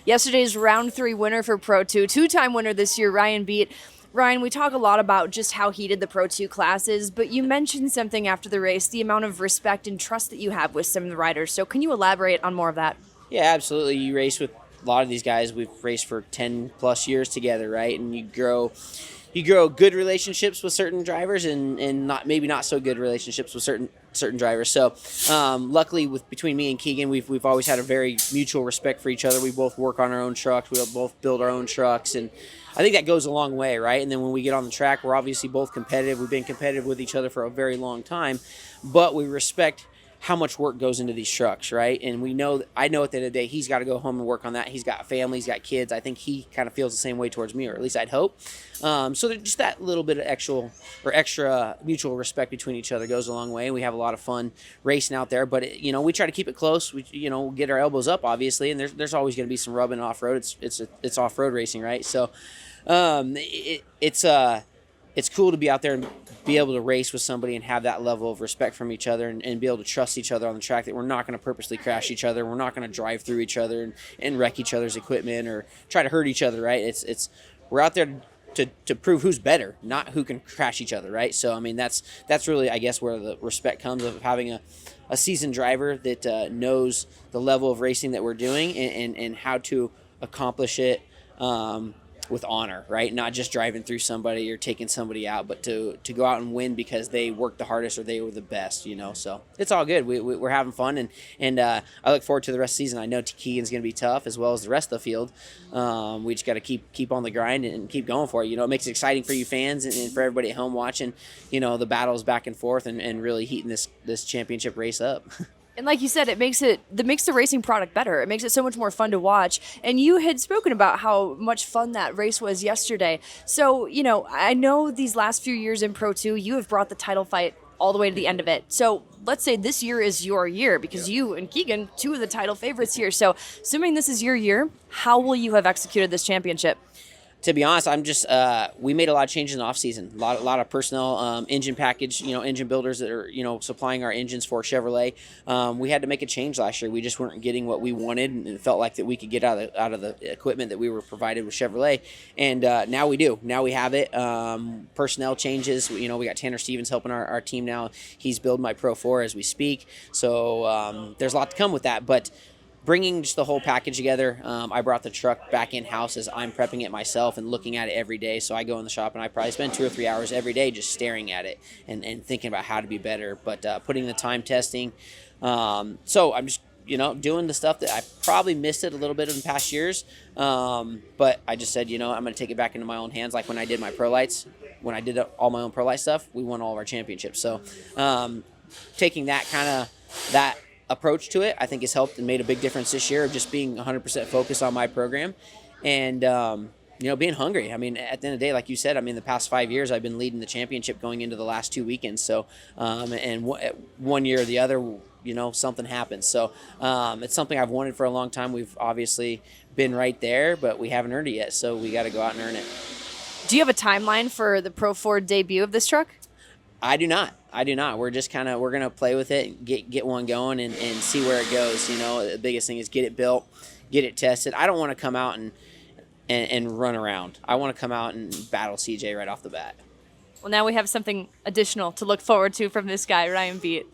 yesterday's round 3 winner for Pro 2, two-time winner this year, Ryan Beat. Ryan, we talk a lot about just how heated the Pro 2 class is, but you mentioned something after the race, the amount of respect and trust that you have with some of the riders. So can you elaborate on more of that? Yeah, absolutely. You race with a lot of these guys. We've raced for 10 plus years together, right? And you grow good relationships with certain drivers and maybe not so good relationships with certain drivers. So luckily between me and Keegan, we've always had a very mutual respect for each other. We both work on our own trucks. We both build our own trucks, and I think that goes a long way, right? And then when we get on the track, we're obviously both competitive. We've been competitive with each other for a very long time, but we respect how much work goes into these trucks, right? And I know at the end of the day, he's got to go home and work on that. He's got a family, he's got kids. I think he kind of feels the same way towards me, or at least I'd hope. So there's just that little bit of extra mutual respect between each other goes a long way. We have a lot of fun racing out there, but we try to keep it close. We get our elbows up, obviously, and there's always going to be some rubbing off road. It's off road racing, right? So it's cool to be out there and be able to race with somebody and have that level of respect from each other and be able to trust each other on the track, that we're not going to purposely crash each other. We're not going to drive through each other and wreck each other's equipment or try to hurt each other, right? We're out there to prove who's better, not who can crash each other, right? So, I mean, that's really, I guess, where the respect comes of having a seasoned driver that knows the level of racing that we're doing and how to accomplish it with honor, right? Not just driving through somebody or taking somebody out, but to go out and win because they worked the hardest or they were the best, So it's all good. We're having fun, and I look forward to the rest of the season. I know Keegan's going to be tough as well as the rest of the field. We just got to keep on the grind and keep going for it. It makes it exciting for you fans and for everybody at home watching, the battles back and forth and really heating this championship race up. And like you said, it makes the racing product better. It makes it so much more fun to watch. And you had spoken about how much fun that race was yesterday. So, I know these last few years in Pro 2, you have brought the title fight all the way to the end of it. So let's say this year is your year, because you and Keegan, two of the title favorites here. So assuming this is your year, how will you have executed this championship? To be honest, I'm just we made a lot of changes in the off season. A lot of personnel, engine package, engine builders that are supplying our engines for Chevrolet. We had to make a change last year. We just weren't getting what we wanted, and it felt like that we could get out of the equipment that we were provided with Chevrolet. And now we do. Now we have it. Personnel changes. We got Tanner Stevens helping our team now. He's building my Pro 4 as we speak. So there's a lot to come with that, but bringing just the whole package together, I brought the truck back in-house as I'm prepping it myself and looking at it every day. So I go in the shop and I probably spend 2 or 3 hours every day just staring at it and thinking about how to be better, but putting the time testing. So I'm just, doing the stuff that I probably missed it a little bit in the past years. But I just said, I'm going to take it back into my own hands. Like when I did my Pro Lights, when I did all my own Pro Light stuff, we won all of our championships. So taking that approach to it, I think has helped and made a big difference this year of just being 100% focused on my program and, being hungry. I mean, at the end of the day, like you said, the past 5 years, I've been leading the championship going into the last 2 weekends. So, and one year or the other, something happens. So it's something I've wanted for a long time. We've obviously been right there, but we haven't earned it yet. So we got to go out and earn it. Do you have a timeline for the Pro 4 debut of this truck? I do not. We're just we're going to play with it and get one going and see where it goes. The biggest thing is get it built, get it tested. I don't want to come out and run around. I want to come out and battle CJ right off the bat. Well, now we have something additional to look forward to from this guy, Ryan Beat.